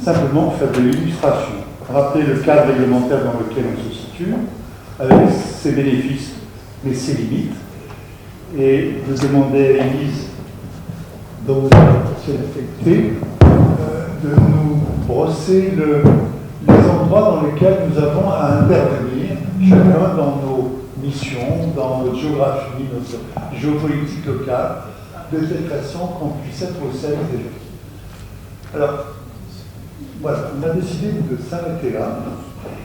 simplement faire de l'illustration. Rappeler le cadre réglementaire dans lequel on se situe, avec ses bénéfices, mais ses limites, et de demander à Élise, dont vous avez affecté, de nous brosser les endroits dans lesquels nous avons à intervenir, chacun dans nos missions, dans notre géographie, notre géopolitique locale, de telle façon qu'on puisse être au service des gens. Alors, voilà, on a décidé de s'arrêter là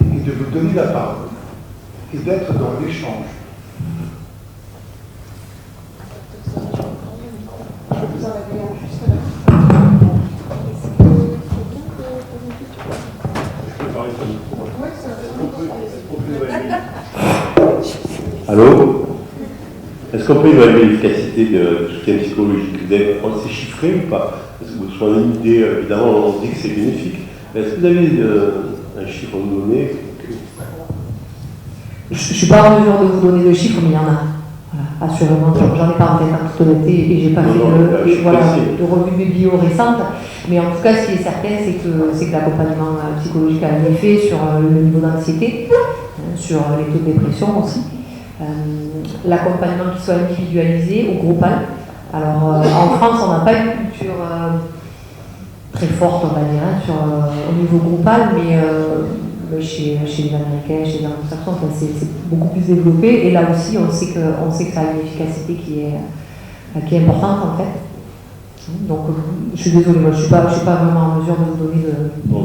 et de vous donner la parole et d'être dans l'échange. Je vais vous enlever juste là. Allô? Est-ce qu'on peut évaluer l'efficacité du soutien psychologique? C'est chiffré ou pas? Parce que vous avez une idée, évidemment, on dit que c'est bénéfique. Mais est-ce que vous avez un chiffre à nous donner? Je ne suis pas en mesure de vous donner de chiffres, mais il y en a. Voilà, assurément, j'en ai pas en tête en toute honnêteté et j'ai pas fait de revue biblio récente. Mais en tout cas, ce qui est certain, c'est que l'accompagnement psychologique a un effet sur le niveau d'anxiété, sur les taux de dépression aussi. L'accompagnement qui soit individualisé ou groupal. Alors, en France, on n'a pas une culture très forte, on va dire, au niveau groupal, mais chez les Américains, chez les Anglo-Saxons, c'est beaucoup plus développé. Et là aussi, on sait que ça a une efficacité qui est importante, en fait. Donc, je suis désolée, moi, je ne suis pas vraiment en mesure de vous donner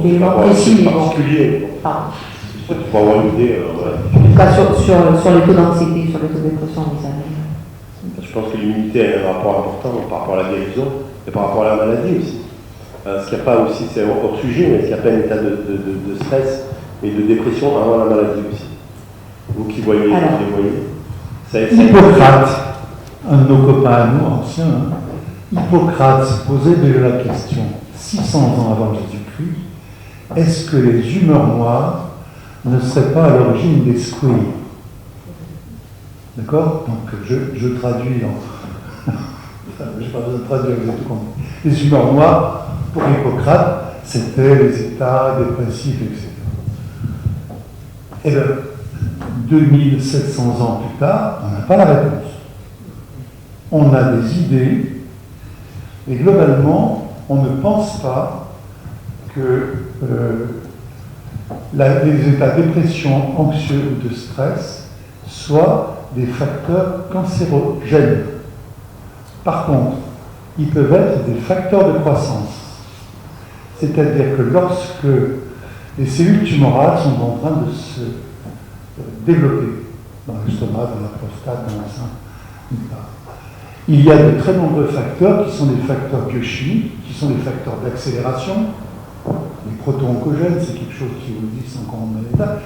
d'éléments précis. En particulier. Pardon. Pour avoir une idée, pas sur les taux d'anxiété, sur les taux de dépression, vous savez. Je pense que l'immunité a un rapport important par rapport à la guérison et par rapport à la maladie aussi. Ce qu'il n'y a pas aussi, c'est hors sujet, mais ce qu'il n'y a pas un état de stress et de dépression avant la maladie aussi. Vous qui voyez, Hippocrate, un de nos copains à nous, anciens, Hippocrate se posait déjà la question, 600 ans avant Jésus-Christ, est-ce que les humeurs noires ne seraient pas à l'origine des squeals? D'accord? Donc je traduis en... je n'ai pas besoin de traduire, vous avez tout compris. Les humeurs noires, pour Hippocrate, c'était les états dépressifs, etc. Et bien, 2700 ans plus tard, on n'a pas la réponse. On a des idées, et globalement, on ne pense pas que les états de dépression, anxieux ou de stress soient des facteurs cancérogènes. Par contre, ils peuvent être des facteurs de croissance. C'est-à-dire que lorsque les cellules tumorales sont en train de se développer dans l'estomac, dans la prostate, dans le sein, il y a de très nombreux facteurs qui sont des facteurs biochimiques, qui sont des facteurs d'accélération. Les proto-oncogènes, c'est quelque chose qui vous dit sans qu'on en état.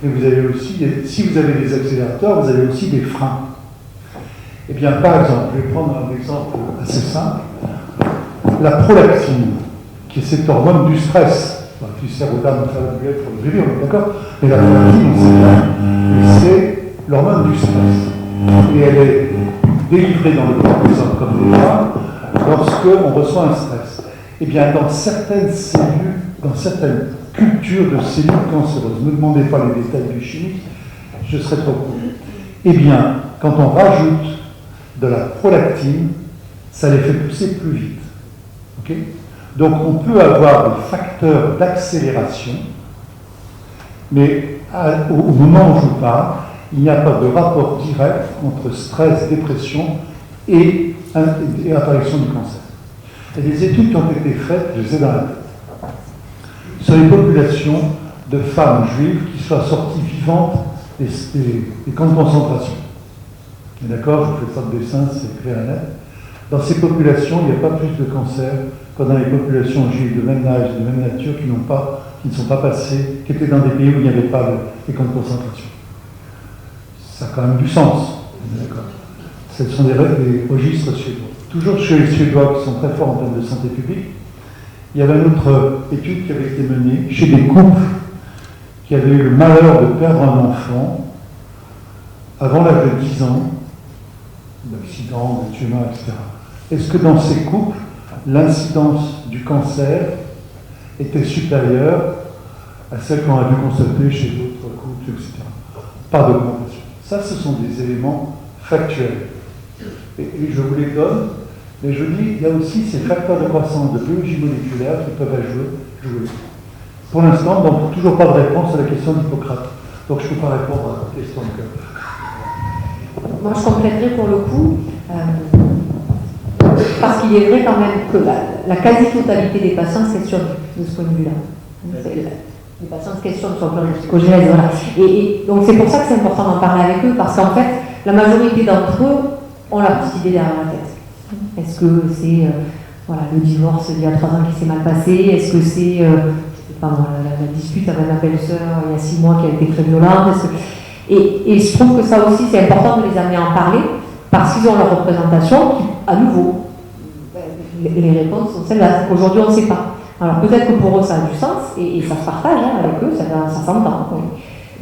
Mais vous avez aussi, si vous avez des accélérateurs, vous avez aussi des freins. Eh bien, par exemple, je vais prendre un exemple assez simple. La prolactine, qui est cette hormone du stress, qui sert aux dames de faire la bullette pour le bébé, on est d'accord? Mais la prolactine, c'est l'hormone du stress. Et elle est délivrée dans le corps des hommes comme des femmes lorsqu'on reçoit un stress. Eh bien, dans certaines cellules, dans certaines cultures de cellules cancéreuses, ne me demandez pas les détails biochimiques, je serai trop court. Eh bien, quand on rajoute de la prolactine, ça les fait pousser plus vite. Okay? Donc, on peut avoir des facteurs d'accélération, mais au moment où je vous parle, il n'y a pas de rapport direct entre stress, dépression et apparition du cancer. Il y a des études qui ont été faites, je les ai dans la tête, sur les populations de femmes juives qui soient sorties vivantes des camps de concentration. D'accord? Je fais ça de dessin, c'est clair et net. Dans ces populations, il n'y a pas plus de cancer que dans les populations juives de même âge, de même nature, qui ne sont pas passées, qui étaient dans des pays où il n'y avait pas les camps de concentration. Ça a quand même du sens. D'accord? Ce sont des registres suédois. Toujours chez les Suédois qui sont très forts en termes de santé publique, il y avait une autre étude qui avait été menée chez des couples qui avaient eu le malheur de perdre un enfant avant l'âge de 10 ans, d'accident, de tumeur, etc. Est-ce que dans ces couples, l'incidence du cancer était supérieure à celle qu'on a pu constater chez d'autres couples, etc. Pas d'augmentation. Ça, ce sont des éléments factuels. Et je vous les donne, mais je dis, il y a aussi ces facteurs de croissance de biologie moléculaire qui peuvent jouer. Pour l'instant, donc, toujours pas de réponse à la question d'Hippocrate. Donc je ne peux pas répondre à la question. Moi, je compléterai pour le coup, parce qu'il est vrai quand même que la quasi-totalité des patients se questionnent de ce point de vue-là. Les patients se questionnent sur le plan psychogène, voilà. Et donc c'est pour ça que c'est important d'en parler avec eux, parce qu'en fait, la majorité d'entre eux ont la petite idée derrière la tête. Est-ce que c'est le divorce il y a 3 ans qui s'est mal passé? Est-ce que c'est la dispute avec ma belle-sœur il y a 6 mois qui a été très violente? Et je trouve que ça aussi, c'est important de les amener à en parler, parce qu'ils ont leur représentation qui, à nouveau, les réponses sont celles-là. Aujourd'hui, on ne sait pas. Alors peut-être que pour eux, ça a du sens, et ça se partage avec eux, ça s'entend. Oui.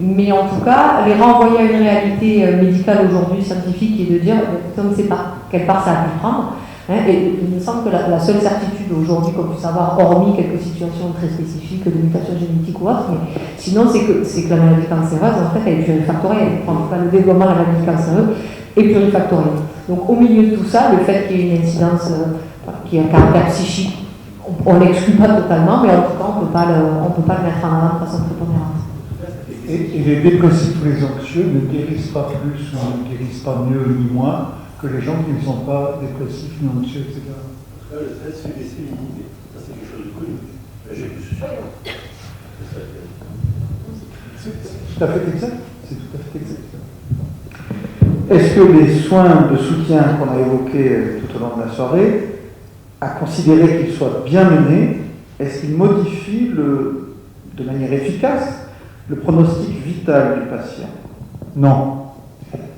Mais en tout cas, les renvoyer à une réalité médicale aujourd'hui, scientifique, et de dire, on ne sait pas quelle part ça a pu prendre. Et il me semble que la seule certitude aujourd'hui qu'on puisse avoir, hormis quelques situations très spécifiques de mutation génétique ou autre, mais sinon c'est que la maladie cancéreuse, en fait, elle est plurifactorielle. En tout cas, le développement de la maladie cancéreuse est plurifactoriel. Donc au milieu de tout ça, le fait qu'il y ait une incidence qui a un caractère psychique, on ne l'exclut pas totalement, mais en tout cas, on ne peut pas le mettre en avant de façon prépondérante. Et les dépressifs ou les anxieux ne guérissent pas plus ou ne guérissent pas mieux ni moins que les gens qui ne sont pas dépressifs ni anxieux, etc. Le stress fait baisser l'immunité. Ça, c'est quelque chose de connu. J'ai vu ce C'est tout à fait exact. C'est tout à fait exact. Est-ce que les soins de soutien qu'on a évoqués tout au long de la soirée, à considérer qu'ils soient bien menés, est-ce qu'ils modifient de manière efficace le pronostic vital du patient? Non.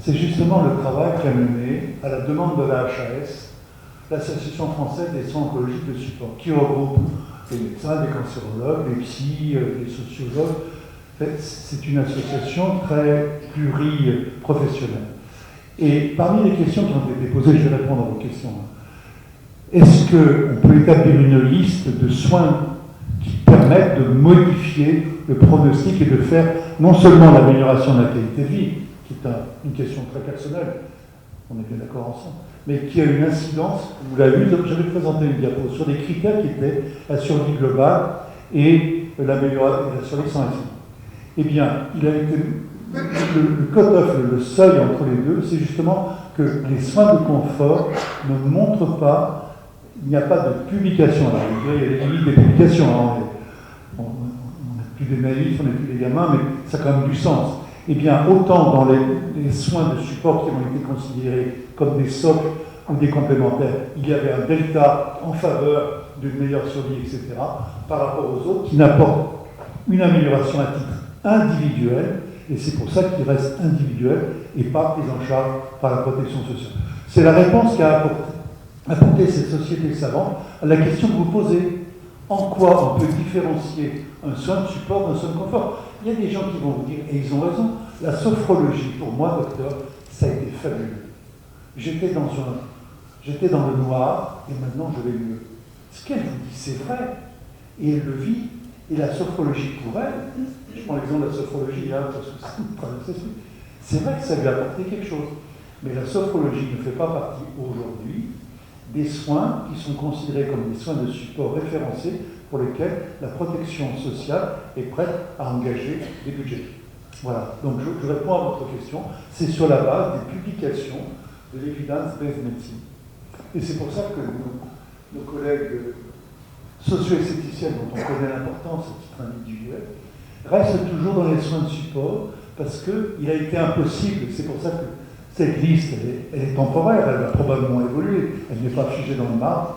C'est justement le travail qu'a mené, à la demande de la HAS, l'Association française des soins oncologiques de support, qui regroupe les médecins, les cancérologues, les psys, les sociologues. En fait, c'est une association très pluriprofessionnelle. Et parmi les questions qui ont été posées, je vais répondre à vos questions. Est-ce qu'on peut établir une liste de soins qui permettent de modifier le pronostic et de faire non seulement l'amélioration de la qualité de vie, qui est une question très personnelle, on est bien d'accord ensemble, mais qui a une incidence, vous l'avez vu, j'avais présenté une diapo sur des critères qui étaient la survie globale et l'amélioration de la survie sans incidence. Eh bien, il a été le cut-off, le seuil entre les deux, c'est justement que les soins de confort ne montrent pas, il n'y a pas de publication. Alors, il y a les limites des publications, hein, on n'est plus des naïfs, on n'est plus des gamins, mais ça a quand même du sens. Eh bien, autant dans les soins de support qui ont été considérés comme des socles ou des complémentaires, il y avait un delta en faveur d'une meilleure survie, etc., par rapport aux autres qui n'apportent une amélioration à titre individuel, et c'est pour ça qu'il reste individuel et pas pris en charge par la protection sociale. C'est la réponse qu'a apporté cette société savante à la question que vous posez. En quoi on peut différencier un soin de support d'un soin de confort? Il y a des gens qui vont vous dire, et ils ont raison, la sophrologie, pour moi, docteur, ça a été fabuleux. J'étais dans le noir, et maintenant je vais mieux. Ce qu'elle vous dit, c'est vrai, et elle le vit, et la sophrologie pour elle, je prends l'exemple de la sophrologie, hein, parce que c'est vrai que ça lui a apporté quelque chose. Mais la sophrologie ne fait pas partie aujourd'hui des soins qui sont considérés comme des soins de support référencés pour lesquels la protection sociale est prête à engager des budgets. Voilà, donc je réponds à votre question. C'est sur la base des publications de l'evidence-based medicine. Et c'est pour ça que nos collègues socio-esthéticiennes, dont on connaît l'importance à titre individuel, restent toujours dans les soins de support parce qu'il a été impossible, c'est pour ça que cette liste, elle est temporaire, elle va probablement évoluer, elle n'est pas figée dans le marbre.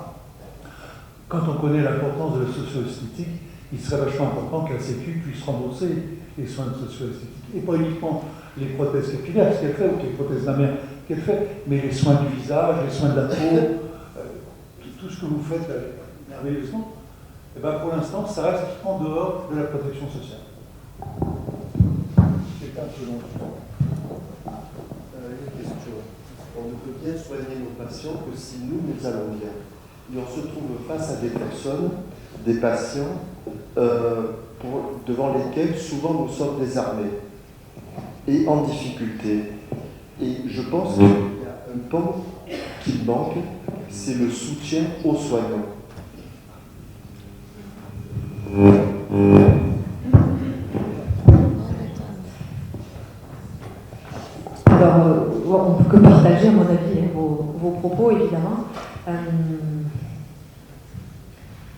Quand on connaît l'importance de la socio-esthétique, il serait vachement important que la Sécu puisse rembourser les soins de socio-esthétique. Et pas uniquement les prothèses capillaires, ce qu'elle fait, ou les prothèses mammaires qu'elle fait, mais les soins du visage, les soins de la peau, tout ce que vous faites merveilleusement. Et bien pour l'instant, ça reste en dehors de la protection sociale. C'est un second temps. Une question. On ne peut bien soigner nos patients que si nous allons bien. Et on se trouve face à des personnes, des patients devant lesquels souvent nous sommes désarmés et en difficulté. Et je pense qu'il y a un pan qui manque, c'est le soutien aux soignants. Alors, on ne peut que partager, à mon avis, vos propos, évidemment.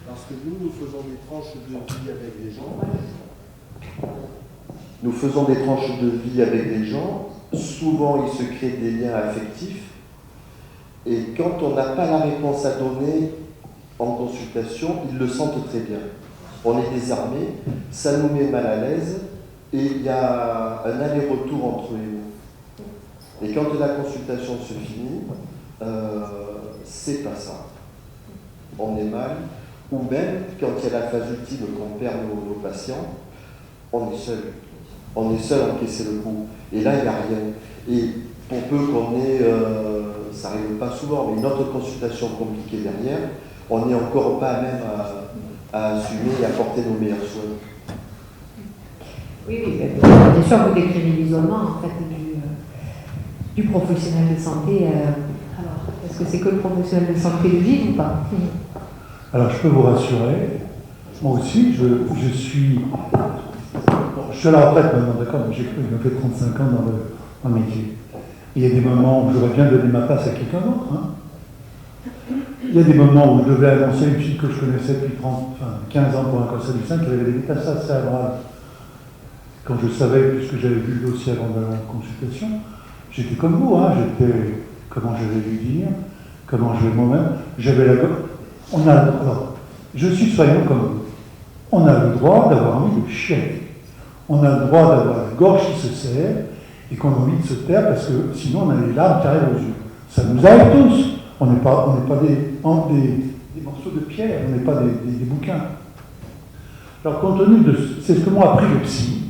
Parce que nous faisons des tranches de vie avec les gens. Nous faisons des tranches de vie avec les gens. Souvent, il se crée des liens affectifs. Et quand on n'a pas la réponse à donner en consultation, ils le sentent très bien. On est désarmé, ça nous met mal à l'aise, et il y a un aller-retour entre nous. Et quand la consultation se finit, c'est pas ça. On est mal, ou même quand il y a la phase ultime qu'on perd nos patients, on est seul. On est seul à encaisser le coup. Et là, il n'y a rien. Et pour peu qu'on ait, ça n'arrive pas souvent, mais une autre consultation compliquée derrière, on n'est encore pas même à assumer et apporter nos meilleurs soins. Oui, bien sûr, vous décrivez l'isolement en fait, du professionnel de santé. Alors, est-ce que c'est que le professionnel de santé de vie ou pas? Alors, je peux vous rassurer, moi aussi, je suis à la retraite maintenant, d'accord, mais j'ai fait 35 ans dans le métier. Il y a des moments où j'aurais bien donné ma place à quelqu'un d'autre. Il y a des moments où je devais annoncer une fille que je connaissais depuis 15 ans pour un cancer du sein qui avait des métastases cérébrales. Quand je savais, puisque j'avais vu le dossier avant de la consultation, j'étais comme vous, j'étais, comment je vais lui dire, comment je vais moi-même, j'avais la gorge. Alors, je suis soignant comme vous. On a le droit d'avoir envie de chialer. On a le droit d'avoir la gorge qui se serre et qu'on a envie de se taire parce que sinon on a les larmes qui arrivent aux yeux. Ça nous arrive tous. On n'est pas des morceaux de pierre, on n'est pas des bouquins. Alors compte tenu de... C'est ce que m'ont appris le psy,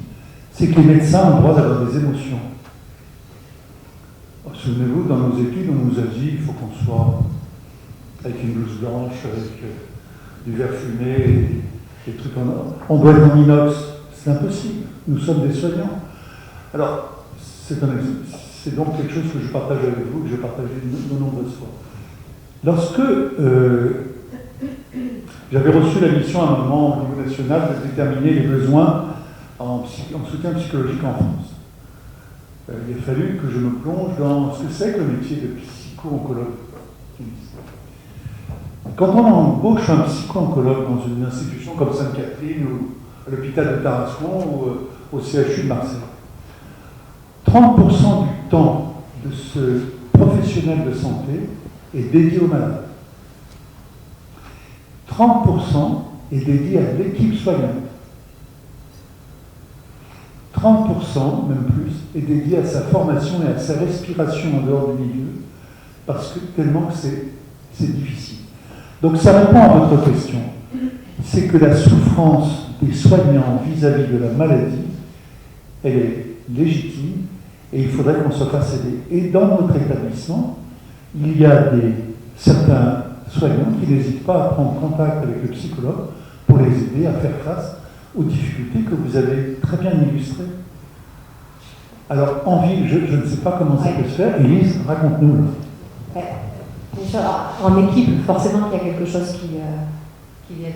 c'est que les médecins ont le droit d'avoir des émotions. Souvenez-vous, dans nos études, on nous a dit il faut qu'on soit avec une blouse blanche, avec du verre fumé, des trucs en or. On doit être en inox. C'est impossible. Nous sommes des soignants. Alors, c'est donc quelque chose que je partage avec vous, que j'ai partagé de nombreuses fois. Lorsque j'avais reçu la mission à un moment au niveau national de déterminer les besoins en soutien psychologique en France, il a fallu que je me plonge dans ce que c'est que le métier de psycho-oncologue. Quand on embauche un psycho-oncologue dans une institution comme Sainte-Catherine ou à l'hôpital de Tarascon ou au CHU de Marseille, 30% du temps de ce professionnel de santé est dédié aux malades. 30% est dédié à l'équipe soignante. 30%, même plus, est dédié à sa formation et à sa respiration en dehors du milieu, parce que tellement que c'est difficile. Donc ça répond à votre question. C'est que la souffrance des soignants vis-à-vis de la maladie, elle est légitime et il faudrait qu'on se fasse aider. Et dans notre établissement, il y a certains soignants qui n'hésitent pas à prendre contact avec le psychologue pour les aider à faire face aux difficultés que vous avez très bien illustrées. Alors, en ville, je ne sais pas comment ça peut se faire. Élise, raconte-nous. En équipe, forcément, il y a quelque chose qui vient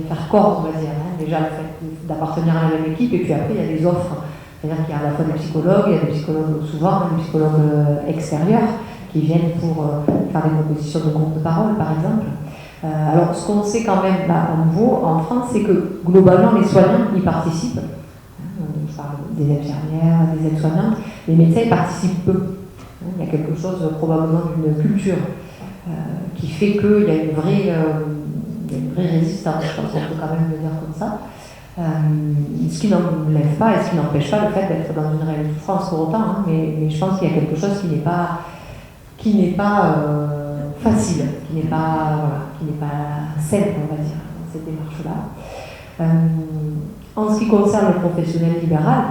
faire corps, on va dire. Déjà, le fait d'appartenir à la même équipe, et puis après, il y a des offres. C'est-à-dire qu'il y a à la fois des psychologues, il y a des psychologues souvent, des psychologues extérieurs qui viennent pour faire des propositions de groupe de parole, par exemple. Alors, ce qu'on sait quand même à nouveau en France, c'est que globalement, les soignants y participent. Je parle des infirmières, des aides-soignantes. Les médecins y participent peu. Il y a quelque chose probablement d'une culture qui fait qu'il y a une vraie résistance, je pense qu'on peut quand même le dire comme ça. Ce qui n'enlève pas et ce qui n'empêche pas le fait d'être dans une réelle souffrance pour autant, mais je pense qu'il y a quelque chose qui n'est pas facile, qui n'est pas simple, on va dire, dans cette démarche-là. En ce qui concerne le professionnel libéral,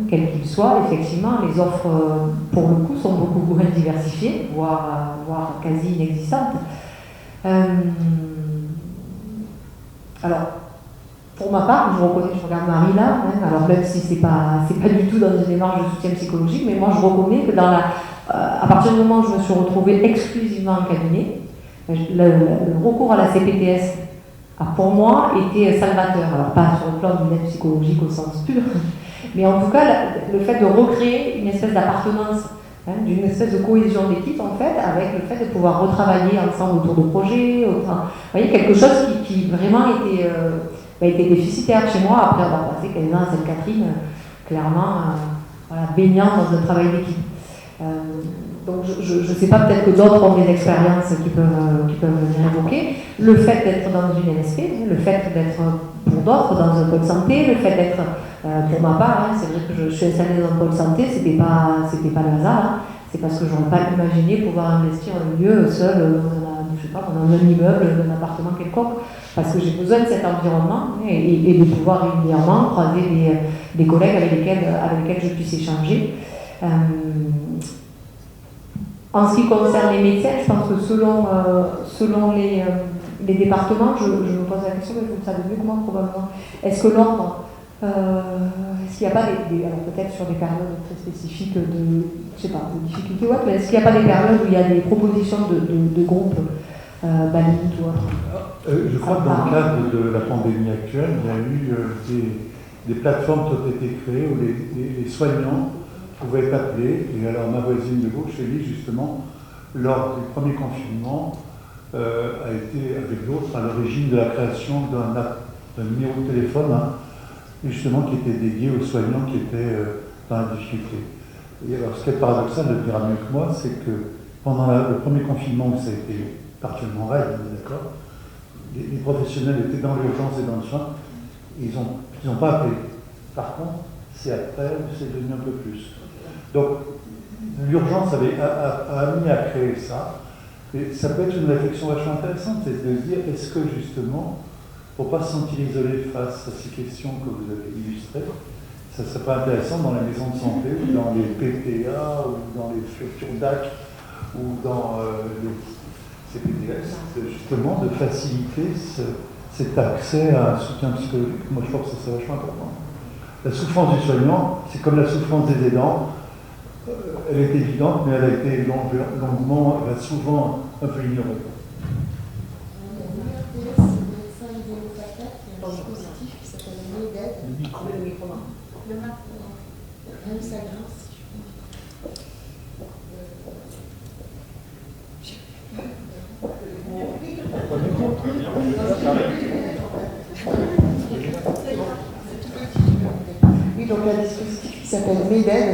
quel qu'il soit, effectivement, les offres, pour le coup, sont beaucoup moins diversifiées, voire quasi inexistantes. Alors, pour ma part, je reconnais, je regarde Marie là, hein, alors même si c'est pas du tout dans une démarche de soutien psychologique, mais moi je reconnais que à partir du moment où je me suis retrouvée exclusivement en cabinet, le recours à la CPTS a pour moi été salvateur. Alors pas sur le plan d'une aide psychologique au sens pur, mais en tout cas le fait de recréer une espèce d'appartenance, hein, d'une espèce de cohésion d'équipe en fait, avec le fait de pouvoir retravailler ensemble autour de projets, enfin, vous voyez, quelque chose qui vraiment était déficitaire chez moi après avoir passé 15 ans à Sainte-Catherine, clairement voilà, baignant dans un travail d'équipe. Donc je ne sais pas, peut-être que d'autres ont des expériences qui peuvent venir évoquer. Le fait d'être dans une NSP, le fait d'être pour d'autres dans un pôle santé, le fait d'être, pour ma part, hein, c'est vrai que je suis installée dans un pôle santé, c'était pas le hasard, hein, c'est parce que je n'aurais pas imaginé pouvoir investir un lieu seul, je sais pas, dans un immeuble, dans un appartement quelconque, parce que j'ai besoin de cet environnement et de pouvoir régulièrement croiser des collègues avec lesquels je puisse échanger. En ce qui concerne les médecins, je pense que selon les départements, je me pose la question, mais vous le savez mieux que moi probablement, est-ce que l'ordre, est-ce qu'il n'y a pas alors peut-être sur des périodes très spécifiques de difficultés ou autre, mais est-ce qu'il n'y a pas des périodes où il y a des propositions de groupes Balit ou autre? Je crois que dans le cadre de la pandémie actuelle, il y a eu des plateformes qui ont été créées où les soignants pouvaient être appelés. Et alors ma voisine de gauche, Elie, justement, lors du premier confinement, a été avec d'autres à l'origine de la création d'un numéro de téléphone, hein, justement qui était dédié aux soignants qui étaient dans la difficulté. Et alors ce qui est paradoxal, de le dira mieux que moi, c'est que pendant le premier confinement, où ça a été partiellement raide, d'accord, les professionnels étaient dans l'urgence et dans le soin, et ils n'ont pas appelé. Par contre, c'est après où c'est devenu un peu plus. Donc, l'urgence a amené à créer ça. Et ça peut être une réflexion vachement intéressante, c'est de se dire, est-ce que justement, pour ne pas se sentir isolé face à ces questions que vous avez illustrées, ça ne serait pas intéressant dans les maisons de santé, ou dans les PPA, ou dans les structures DAC, ou dans les CPTS, justement de faciliter cet accès à un soutien psychologique. Moi, je pense que c'est vachement important. La souffrance du soignant, c'est comme la souffrance des aidants. Elle est évidente, mais elle a été longuement, elle a souvent un peu ignorée. C'est un médecin idéopathique qui a un dispositif qui s'appelle MEDED. Le micro. Même ça grince. Oui, donc un dispositif qui s'appelle MEDED,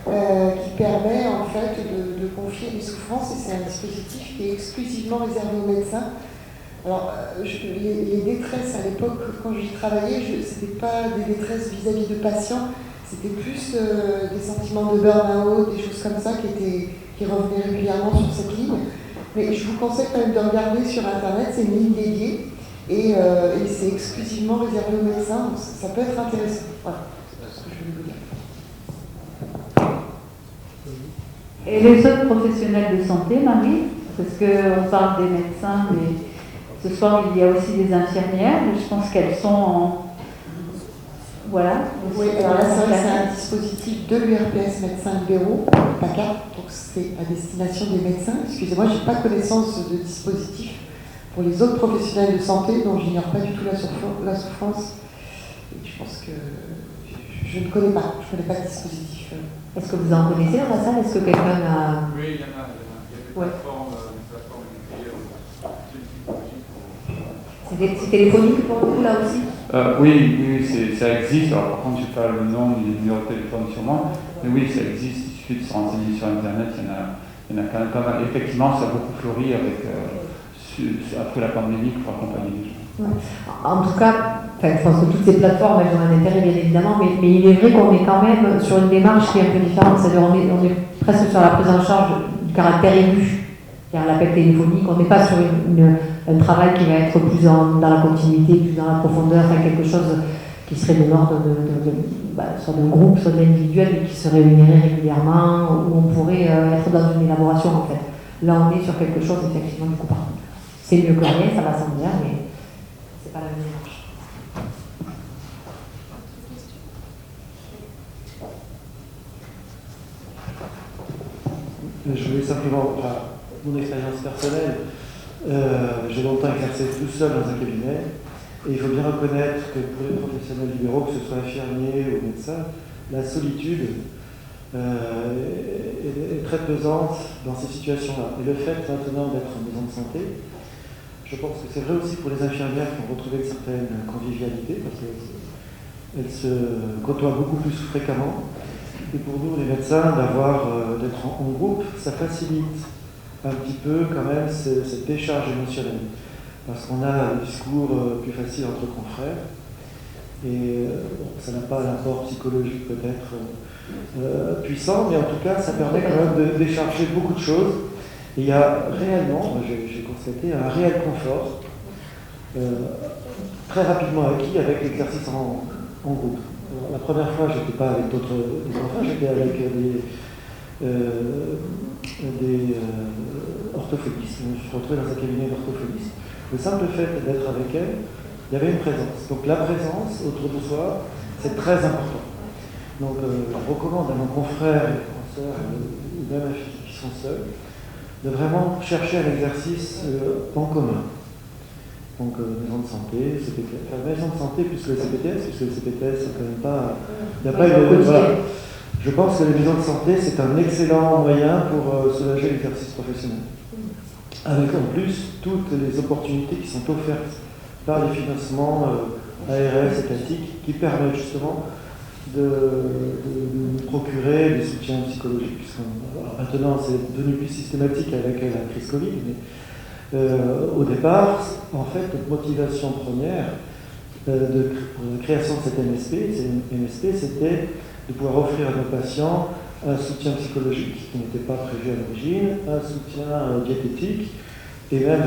qui permet en fait de confier les souffrances, et c'est un dispositif qui est exclusivement réservé aux médecins. Alors, les détresses à l'époque, quand j'y travaillais, ce n'était pas des détresses vis-à-vis de patients, c'était plus des sentiments de burn-out, des choses comme ça qui revenaient régulièrement sur cette ligne. Mais je vous conseille quand même de regarder sur Internet, c'est une ligne dédiée, et c'est exclusivement réservé aux médecins, donc ça peut être intéressant. Voilà, c'est tout ce que je voulais vous dire. Et les autres professionnels de santé, Marie, parce qu'on parle des médecins, mais ce soir il y a aussi des infirmières, mais je pense qu'elles sont en... Voilà. Oui, alors là c'est un dispositif de l'URPS médecins libéraux, PACA, donc c'est à destination des médecins. Excusez-moi, je n'ai pas connaissance de dispositif pour les autres professionnels de santé, dont j'ignore pas du tout la souffrance. Et je pense que je ne connais pas, de dispositif. Est-ce que vous en connaissez dans la salle? Est-ce que quelqu'un a... Oui, il y en a. Il y a des plateformes C'est téléphonique pour vous là aussi? Oui, ça existe. Alors par contre, je n'ai pas le nom ni le numéro de téléphone sur moi, mais oui, ça existe. Il suffit de se renseigner sur Internet. Il y en a quand même pas mal. Effectivement, ça a beaucoup fleuri après la pandémie pour accompagner les gens. Ouais. En tout cas, je pense que toutes ces plateformes elles ont un intérêt bien évidemment, mais il est vrai qu'on est quand même sur une démarche qui est un peu différente, c'est-à-dire on est presque sur la prise en charge du caractère aigu, c'est-à-dire l'appel téléphonique, on n'est pas sur un travail qui va être plus dans la continuité, plus dans la profondeur, quelque chose qui serait de l'ordre soit d'un groupe, soit de l'individuel, mais qui se réunirait régulièrement, où on pourrait être dans une élaboration en fait. Là on est sur quelque chose effectivement du coup par contre. C'est mieux que rien, ça va sans dire, mais c'est pas la même démarche. simplement mon expérience personnelle. J'ai longtemps exercé tout seul dans un cabinet, et il faut bien reconnaître que pour les professionnels libéraux, que ce soit infirmiers ou médecins, la solitude est très pesante dans ces situations-là. Et le fait maintenant d'être en maison de santé, je pense que c'est vrai aussi pour les infirmières qui ont retrouvé une certaine convivialité, parce qu'elles se côtoient beaucoup plus fréquemment. Et pour nous, les médecins, d'être en groupe, ça facilite un petit peu quand même cette décharge émotionnelle. Parce qu'on a un discours plus facile entre confrères. Et ça n'a pas un apport psychologique peut-être puissant, mais en tout cas, ça permet quand même de décharger beaucoup de choses. Et il y a réellement, j'ai constaté, un réel confort très rapidement acquis avec l'exercice en groupe. Alors, la première fois, je n'étais pas avec d'autres enfants, j'étais avec des orthophonistes. Je me suis retrouvé dans un cabinet d'orthophonistes. Le simple fait d'être avec elles, il y avait une présence. Donc la présence autour de soi, c'est très important. Donc je recommande à nos confrères et consoeurs, ou même à ceux qui sont seuls, de vraiment chercher un exercice en commun. Donc maison de santé, CPTS, enfin maison de santé plus que le CPTS, puisque le CPTS c'est quand même pas... Il n'y a pas une... Voilà. Je pense que les maisons de santé c'est un excellent moyen pour soulager l'exercice professionnel. Avec en plus toutes les opportunités qui sont offertes par les financements ARS étatiques qui permettent justement de procurer des soutiens psychologiques. Alors maintenant, c'est devenu plus systématique avec la crise Covid, mais au départ, en fait, notre motivation première de création de cette MSP, c'était de pouvoir offrir à nos patients un soutien psychologique qui n'était pas prévu à l'origine, un soutien diététique et même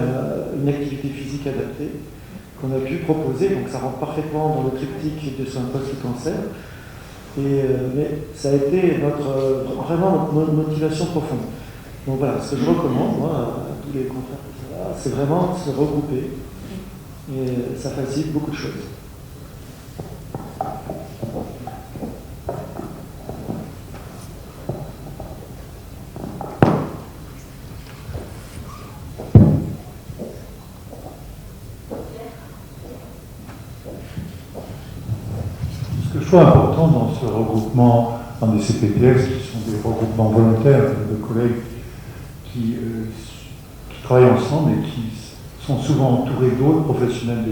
une activité physique adaptée qu'on a pu proposer. Donc ça rentre parfaitement dans le triptyque de soins post-cancer. Mais ça a été vraiment notre motivation profonde. Donc voilà, ce que je recommande, moi, à tous les confrères, c'est vraiment se regrouper. Et ça facilite beaucoup de choses. Ce que je trouve important dans ce regroupement, dans des CPTS, qui sont des regroupements volontaires de collègues qui travaillent ensemble et qui sont souvent entourés d'autres professionnels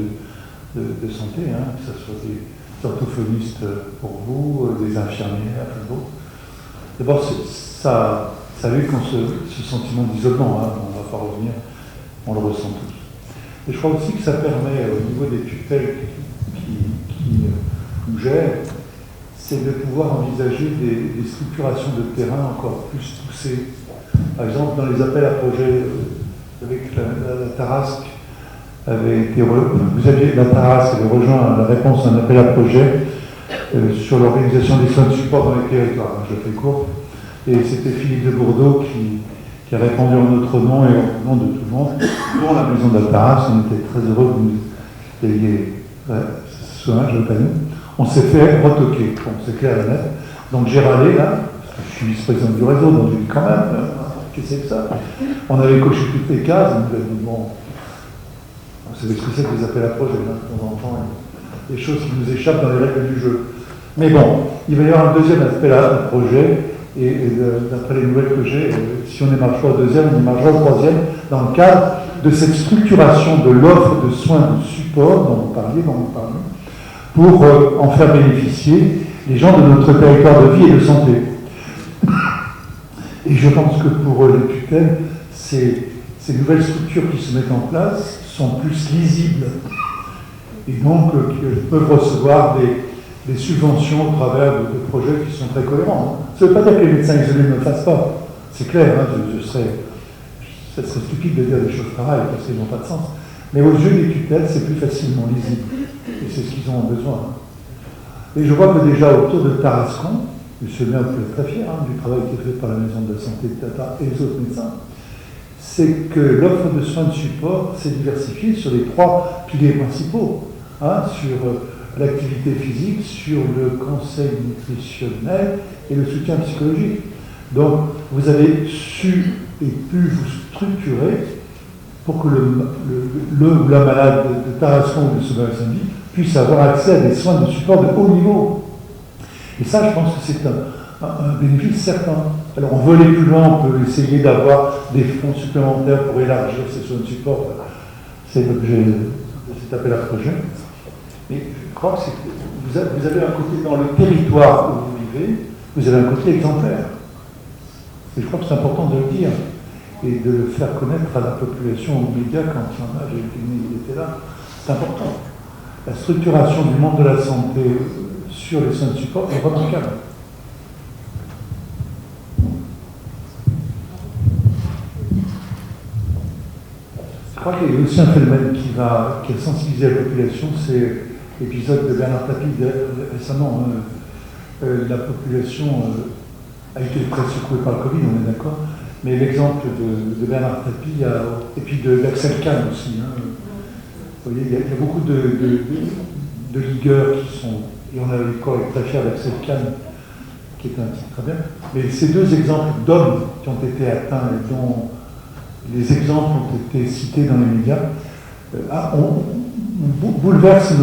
de santé, que ce soit des orthophonistes pour vous, des infirmières, d'autres. D'abord, ça lutte contre ce sentiment d'isolement, on ne va pas revenir, on le ressent tous. Et je crois aussi que ça permet, au niveau des tutelles qui nous gèrent, c'est de pouvoir envisager des structurations de terrain encore plus poussées. Par exemple, dans les appels à projets avec la Tarasque, la Tarasque avait rejoint la réponse à un appel à projet sur l'organisation des soins de support dans les territoires. Je fais court. Et c'était Philippe de Bourdeau qui a répondu en notre nom et au nom de tout le monde, dont la maison de la Tarasque. On était très heureux que vous ayez ce soin, je le connais. On s'est fait retoquer, bon, c'est clair et net. Donc j'ai râlé là, parce que je suis vice-président du réseau, donc j'ai dit quand même, qu'est-ce que c'est que ça? On avait coché toutes les cases, on nous a dit bon, vous savez ce que c'est que les appels à projets, de temps en temps, des choses qui nous échappent dans les règles du jeu. Mais bon, il va y avoir un deuxième appel à projet, et d'après les nouvelles que j'ai, si on n'émarge pas au deuxième, on émargera au troisième, dans le cadre de cette structuration de l'offre de soins de support dont vous parliez, pour en faire bénéficier les gens de notre territoire de vie et de santé. Et je pense que pour les tutelles, ces nouvelles structures qui se mettent en place sont plus lisibles et donc peuvent recevoir des subventions au travers de projets qui sont très cohérents. Ça ne veut pas dire que les médecins isolés ne le fassent pas. C'est clair, ça serait stupide de dire des choses pareilles parce qu'elles n'ont pas de sens. Mais aux yeux des tutelles, c'est plus facilement lisible. Et c'est ce qu'ils ont besoin. Et je vois que déjà autour de Tarascon, M. le maire est très fier du travail qui est fait par la Maison de la Santé de Tata et les autres médecins, c'est que l'offre de soins de support s'est diversifiée sur les 3 piliers principaux, sur l'activité physique, sur le conseil nutritionnel et le soutien psychologique. Donc, vous avez su et plus vous structurez pour que le ou la malade de Tarascon ou de Saint-Louis puisse avoir accès à des soins de support de haut niveau. Et ça, je pense que c'est un bénéfice certain. Alors, on veut aller plus loin, on peut essayer d'avoir des fonds supplémentaires pour élargir ces soins de support. C'est l'objet de cet appel à projet. Mais je crois que vous avez un côté dans le territoire où vous vivez, vous avez un côté exemplaire. Et je crois que c'est important de le dire et de le faire connaître à la population, aux médias, quand il y en a, il était là. C'est important. La structuration du monde de la santé sur les soins de support est remarquable. Je crois qu'il y a aussi un phénomène qui a sensibilisé la population, c'est l'épisode de Bernard Tapie récemment. La population a été très secouée par le Covid, on est d'accord, mais l'exemple de Bernard Tapie et puis d'Axel Kahn aussi. Vous voyez, il y a beaucoup de ligueurs qui sont, et on a eu corps très fiers d'Axel Kahn, qui est un type très bien, mais ces deux exemples d'hommes qui ont été atteints et dont les exemples ont été cités dans les médias, bouleverse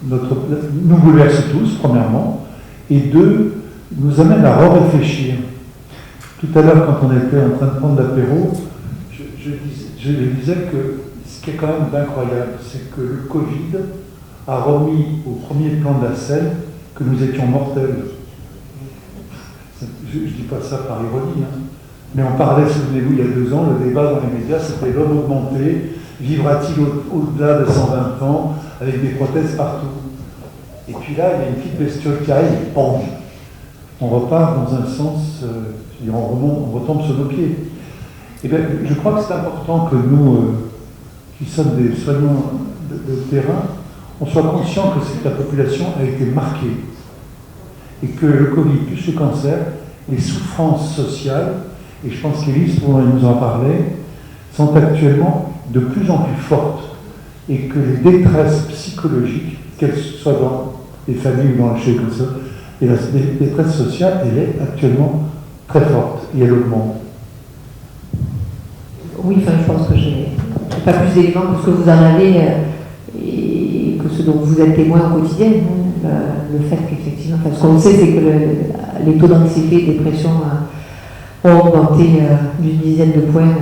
nous bouleverse tous, premièrement, et deux, nous amène à réfléchir. Tout à l'heure, quand on était en train de prendre l'apéro, je disais que ce qui est quand même incroyable, c'est que le Covid a remis au premier plan de la scène que nous étions mortels. Je ne dis pas ça par ironie, mais on parlait, souvenez-vous, il y a 2 ans, le débat dans les médias, c'était l'homme augmenté, vivra-t-il au-delà de 120 ans, avec des prothèses partout. Et puis là, il y a une petite bestiole qui arrive, pong. On repart dans un sens, on retombe sur nos pieds. Et bien, je crois que c'est important que nous, qui sommes des soignants de terrain, on soit conscients que la population a été marquée. Et que le Covid, plus le cancer, les souffrances sociales, et je pense qu'Élise pourrait nous en parler, sont actuellement de plus en plus fortes. Et que les détresses psychologiques, qu'elles soient dans les familles ou dans le chez comme ça, et la détresse sociale, elle est actuellement très forte et elle augmente. Oui, je pense que je n'ai pas plus d'éléments que ce que vous en avez et que ce dont vous êtes témoin au quotidien. Le fait qu'effectivement, ce qu'on sait, c'est que les taux d'anxiété et de dépression ont augmenté d'une dizaine de points.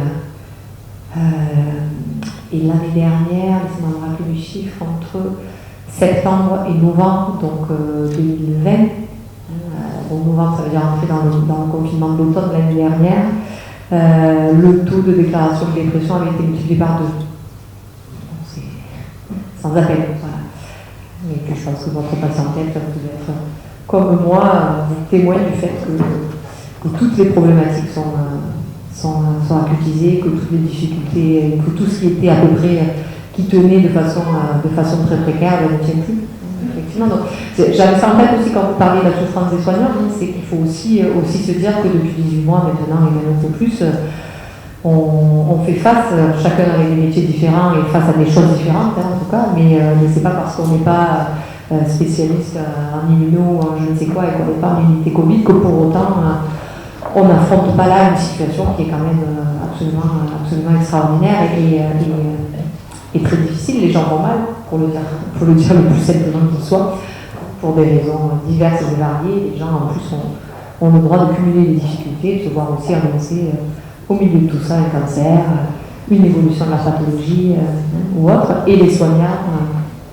Et l'année dernière, laissez-moi me rappeler les chiffres, entre septembre et novembre, donc 2020, donc novembre, ça veut dire entrer dans le confinement de l'automne de l'année dernière, le taux de déclaration de dépression avait été multiplié par 2. C'est sans appel, voilà. Mais je pense que votre patientèle, ça peut être, comme moi, vous témoigne du fait que toutes les problématiques sont accusées, que toutes les difficultés, que tout ce qui était à peu près, qui tenait de façon très précaire, ne tient plus. Effectivement, donc j'avais ça en tête aussi quand vous parlez de la souffrance des soignants, c'est qu'il faut aussi se dire que depuis 18 mois maintenant et même un peu plus, on fait face, chacun avec des métiers différents et face à des choses différentes en tout cas, mais c'est pas parce qu'on n'est pas spécialiste en immuno, en je ne sais quoi, et qu'on n'est pas en unité Covid que pour autant on n'affronte pas là une situation qui est quand même absolument extraordinaire et très difficile. Les gens vont mal, pour le dire le plus simplement qu'il soit, pour des raisons diverses et variées. Les gens en plus ont le droit de cumuler les difficultés, de se voir aussi annoncer au milieu de tout ça un cancer, une évolution de la pathologie ou autre. Et les soignants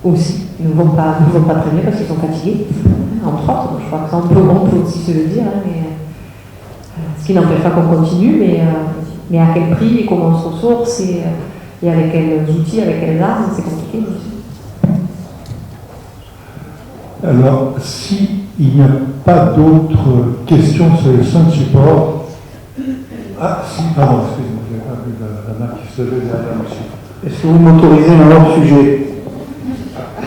aussi ne vont pas très bien parce qu'ils sont fatigués, entre autres. Je crois que ça on peut aussi se le dire, mais ce qui n'empêche pas qu'on continue, mais à quel prix et comment on se ressource et avec quels outils, avec quelles armes, c'est compliqué. Alors, s'il n'y a pas d'autres questions sur les soins de support... Ah, si, pardon, excusez-moi, je n'ai pas vu la main qui se levait derrière monsieur. Est-ce que vous m'autorisez un autre sujet?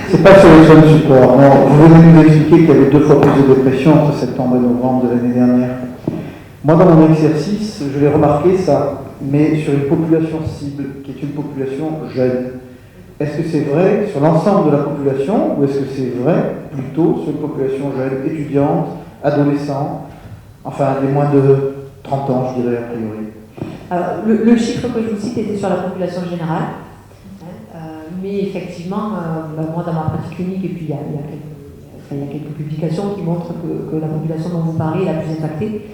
C'est pas sur les soins de support. Non, vous venez nous expliquer qu'il y avait 2 fois plus de dépression entre septembre et novembre de l'année dernière. Moi, dans mon exercice, je l'ai remarqué ça, mais sur une population cible, qui est une population jeune. Est-ce que c'est vrai sur l'ensemble de la population, ou est-ce que c'est vrai plutôt sur une population jeune, étudiante, adolescent, enfin des moins de 30 ans, je dirais, a priori? Alors, le chiffre que je vous cite était sur la population générale, mais effectivement, moi dans ma pratique clinique, et puis il y a quelques publications qui montrent que la population dont vous parlez est la plus impactée,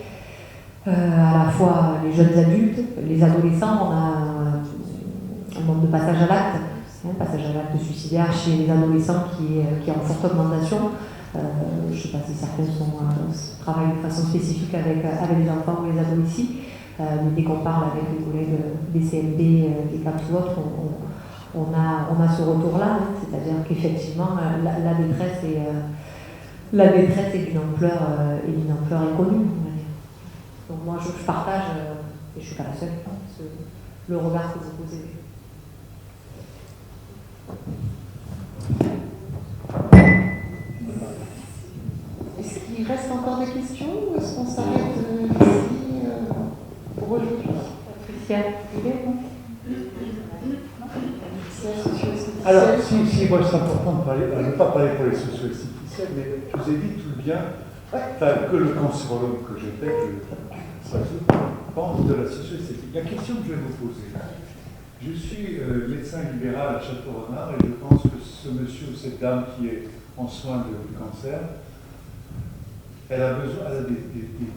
à la fois les jeunes adultes, les adolescents. On a un nombre de passages à l'acte, passage à l'acte suicidaire chez les adolescents qui est en forte augmentation. Je ne sais pas si certains travaillent de façon spécifique avec les enfants ou les ados ici, mais dès qu'on parle avec les collègues des CMP, des CAPS ou autres, on a ce retour-là, c'est-à-dire qu'effectivement la détresse est d'une ampleur inconnue. Donc moi je partage, et je ne suis pas la seule, le regard que vous posez. Est-ce qu'il reste encore des questions ou est-ce qu'on s'arrête ici pour aujourd'hui? Patricia, alors, si, moi c'est important de ne pas parler pour les socio-esthéticiens, mais je vous ai dit tout bien que le cancérologue que j'étais, pense de la socio-esthétique. La question que je vais vous poser, je suis médecin libéral à Château-Renard et je pense que ce monsieur ou cette dame qui est en soins du cancer, elle a des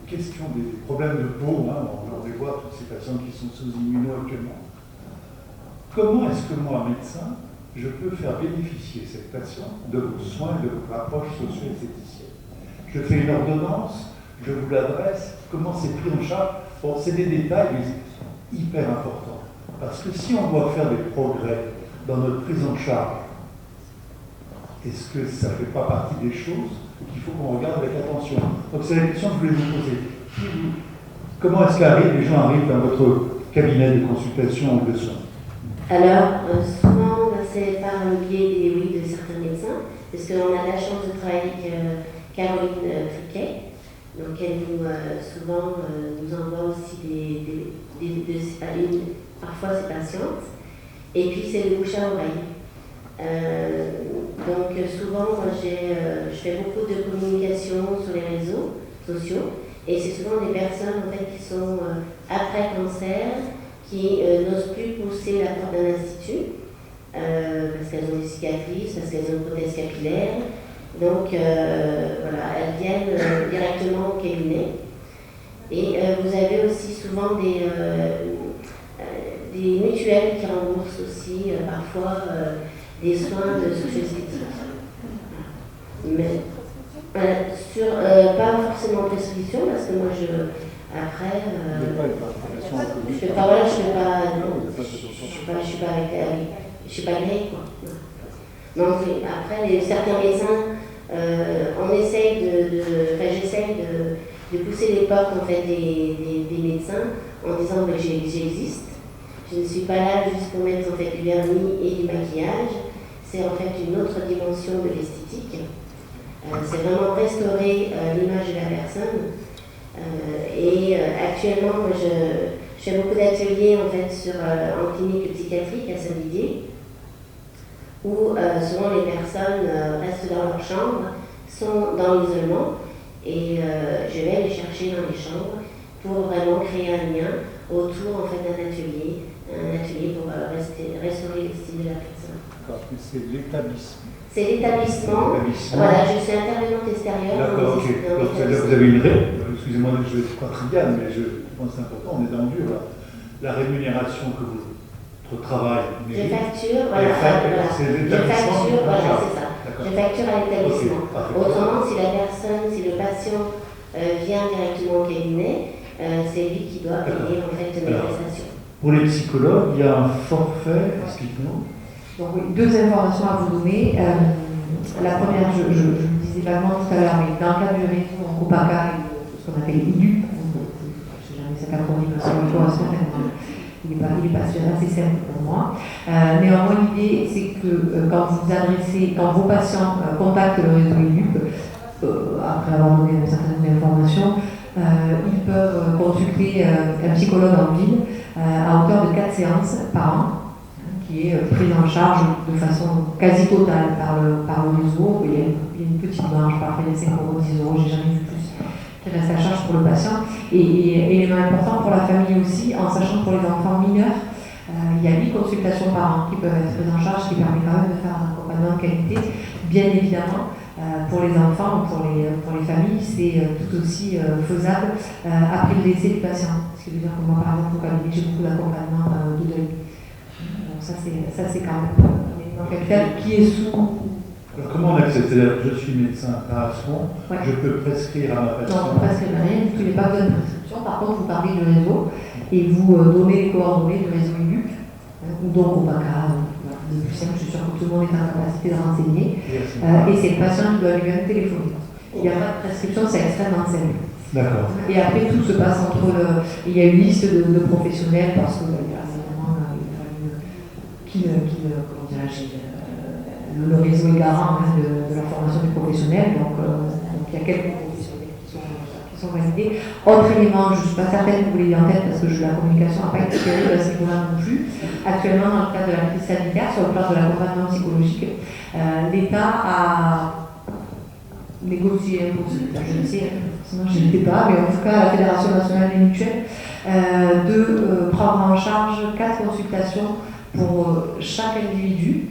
questions, des problèmes de peau, on les voit, toutes ces personnes qui sont sous immuno actuellement. Comment est-ce que moi, médecin, je peux faire bénéficier cette patiente de vos soins et de votre approche socio-esthéticienne? Je fais une ordonnance, je vous l'adresse, comment c'est pris en charge? Bon, c'est des détails mais hyper importants. Parce que si on doit faire des progrès dans notre prise en charge, est-ce que ça ne fait pas partie des choses qu'il faut qu'on regarde avec attention? Donc c'est la question que je voulais vous poser. Comment est-ce que les gens arrivent dans votre cabinet de consultation ou de soins? Alors, souvent, c'est par le biais de certains médecins, parce qu'on a la chance de travailler avec Caroline Triquet. Donc, elle souvent nous envoie aussi parfois ses patientes. Et puis, c'est le bouche à oreille. Donc, souvent, moi, je fais beaucoup de communication sur les réseaux sociaux. Et c'est souvent des personnes en fait, qui sont après cancer, qui n'osent plus pousser la porte d'un institut, parce qu'elles ont des cicatrices, parce qu'elles ont une prothèse capillaire. Donc, voilà, elles viennent directement au cabinet. Et vous avez aussi souvent des mutuelles qui remboursent aussi parfois des soins de socio-esthétique. Mais pas forcément de prescription, parce que moi après, je suis pas agréée, quoi. Donc après, certains médecins, on essaye j'essaye de pousser les portes en fait des médecins en disant que j'existe. Je ne suis pas là juste pour mettre en fait du vernis et du maquillage. C'est en fait une autre dimension de l'esthétique. C'est vraiment restaurer l'image de la personne. Et actuellement, moi, je fais beaucoup d'ateliers en fait en clinique psychiatrique à Saint-Didier, où souvent les personnes restent dans leur chambre, sont dans l'isolement, et je vais les chercher dans les chambres pour vraiment créer un lien autour en fait d'un atelier pour restaurer l'estime de la personne. D'accord, mais c'est l'établissement. C'est l'établissement. Voilà, je suis intervenante extérieure. D'accord, ok. Donc, vous avez une excusez-moi, je vais être pas trivial, mais je pense que c'est important, on est dans le dur là. La rémunération que votre travail mérite. Je facture, voilà. C'est l'établissement. Voilà, c'est ça. Je facture à l'établissement. Okay, autrement, si le patient vient directement au cabinet, c'est lui qui doit payer en fait mes prestations. Pour les psychologues, il y a un forfait, explique-nous. Donc, oui, deux informations à vous donner. La première, je le disais vaguement tout à l'heure, mais dans le cadre du réseau en Copaca, ce qu'on appelle l'IDU, je ne sais jamais cet acronyme sur le correspond, il n'est pas assez simple pour moi. Néanmoins, l'idée, c'est que quand vos patients contactent le réseau IDU, après avoir donné un certain nombre d'informations, ils peuvent consulter un psychologue en ville à hauteur de 4 séances par an, qui est prise en charge de façon quasi totale par le réseau. Il y a une petite marge, parfois il y a 5 €, 10 €, j'ai jamais vu plus, qui reste à charge pour le patient. Et élément important pour la famille aussi, en sachant que pour les enfants mineurs, il y a 8 consultations par an qui peuvent être prises en charge, qui permet quand même de faire un accompagnement de qualité. Bien évidemment, pour les enfants ou pour les familles, c'est tout aussi faisable après le décès du patient. Ce qui veut dire que moi, par exemple, au cabinet, j'ai beaucoup d'accompagnement de deuil. Donc ça, c'est quand même un élément capital qui est sous... Alors, comment on accède? C'est-à-dire que je suis médecin par Asson, ouais. Je peux prescrire à ma patiente? Non, prescrire rien, il n'y a pas besoin de prescription. Par contre, vous parlez du réseau et vous donnez les coordonnées du réseau ILUC, ou donc au BACA, le plus simple, je suis sûre que tout le monde est en capacité de renseigner. Et c'est le patient qui doit lui-même téléphoner. Il n'y a pas de prescription, c'est extrêmement simple. D'accord. Et après, tout se passe entre le... Il y a une liste de professionnels parce que, évidemment, le réseau est garant de la formation des professionnels, donc il y a quelques professionnels qui sont validés. Autre élément, je ne suis pas certaine que vous l'ayez en tête parce que la communication n'a pas été terrible à ce niveau-là non plus. Actuellement, dans le cadre de la crise sanitaire, sur le plan de l'accompagnement psychologique, l'État a négocié, je ne sais, sinon je n'étais pas, mais en tout cas la Fédération nationale des mutuelles, de prendre en charge 4 consultations pour chaque individu.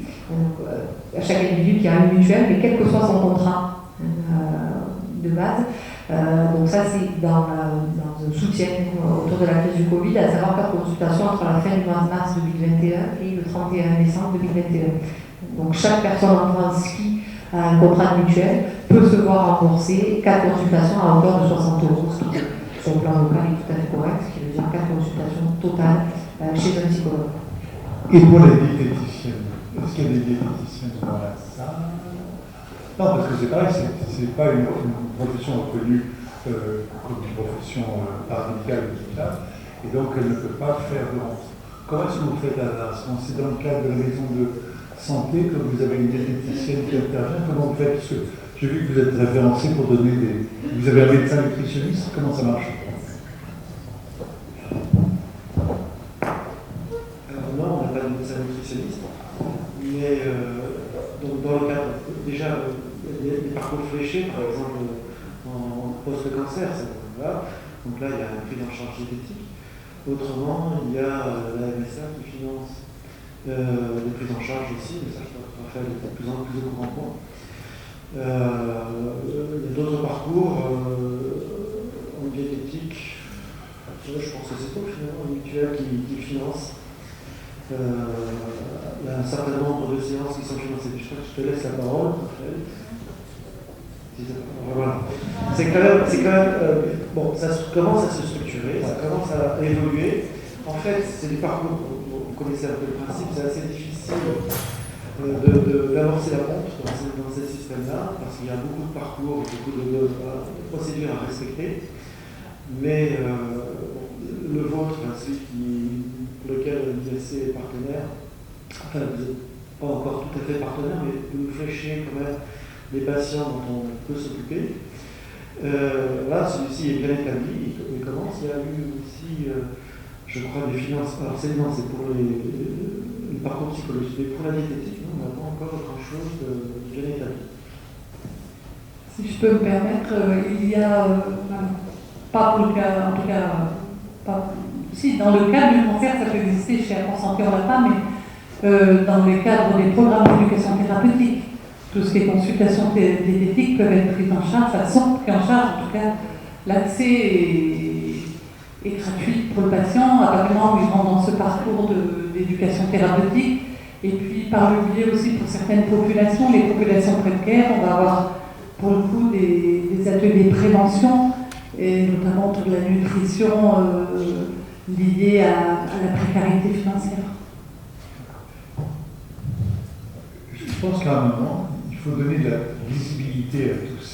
Chaque individu qui a une mutuelle, mais quel que soit son contrat de base. Donc ça, c'est dans un soutien autour de la crise du Covid, à savoir 4 consultations entre la fin du mois de mars 2021 et le 31 décembre 2021. Donc chaque personne en France qui a un contrat de mutuelle peut se voir rembourser 4 consultations à hauteur de 60 €, ce qui, sur le plan local, est tout à fait correct, ce qui veut dire 4 consultations totales chez un psychologue. Et pour les diététiciennes, est-ce qu'il y a des diététiciennes dans la salle? Non, parce que c'est pareil, c'est pas une profession reconnue comme une profession paramédicale ou tout ça, et donc elle ne peut pas faire de rente. Comment est-ce que vous faites à la France? C'est dans le cadre de la maison de santé que vous avez une diététicienne qui intervient? Comment vous faites? Parce que j'ai vu que vous êtes référencé pour donner des... Vous avez un médecin nutritionniste? Comment ça marche? Non, on n'a pas de médecin nutritionniste, mais donc dans le cadre, déjà, des parcours fléchés, par exemple, en post-cancer, voilà. Donc là, il y a une prise en charge diététique. Autrement, il y a la MSA qui finance les prises en charge aussi, mais ça, je pense que Raphaël est de plus en plus au courant que moi. Il y a d'autres parcours en diététique. Je pense que c'est tout, finalement, une mutuelle qui finance. Il y a un certain nombre de séances qui sont financées. Je crois que je te laisse la parole. Voilà. C'est quand même bon, ça commence à se structurer, ça commence à évoluer. En fait, c'est des parcours, vous connaissez un peu le principe, c'est assez difficile d'avancer la pente dans ces systèmes-là, parce qu'il y a beaucoup de parcours, beaucoup de procédures à respecter. Mais le vôtre, celui pour lequel l'ISC est partenaire, enfin vous n'êtes pas encore tout à fait partenaire, mais vous fléchez quand même les patients dont on peut s'occuper. Là, celui-ci est bien établi, il commence. Il y a eu aussi, je crois, des finances. Alors c'est pour les parcours psychologiques, mais pour la diététique, non, on n'a pas encore grand-chose de bien établi. Si je peux me permettre, il y a, pas pour le cas, en tout cas, pas, si, dans le cadre du cancer, ça peut exister chez Accor Santé, on l'a pas, mais dans le cadre des programmes d'éducation thérapeutique, tout ce qui est consultations diététiques peuvent être prises en charge, enfin sont prises en charge, en tout cas, l'accès est gratuit pour le patient, à partir du moment où il rentre dans ce parcours d'éducation thérapeutique, et puis par le biais aussi pour certaines populations, les populations précaires, on va avoir pour le coup des ateliers de prévention, et notamment toute la nutrition liée à la précarité financière. Je pense qu'à un moment, il faut donner de la visibilité à tous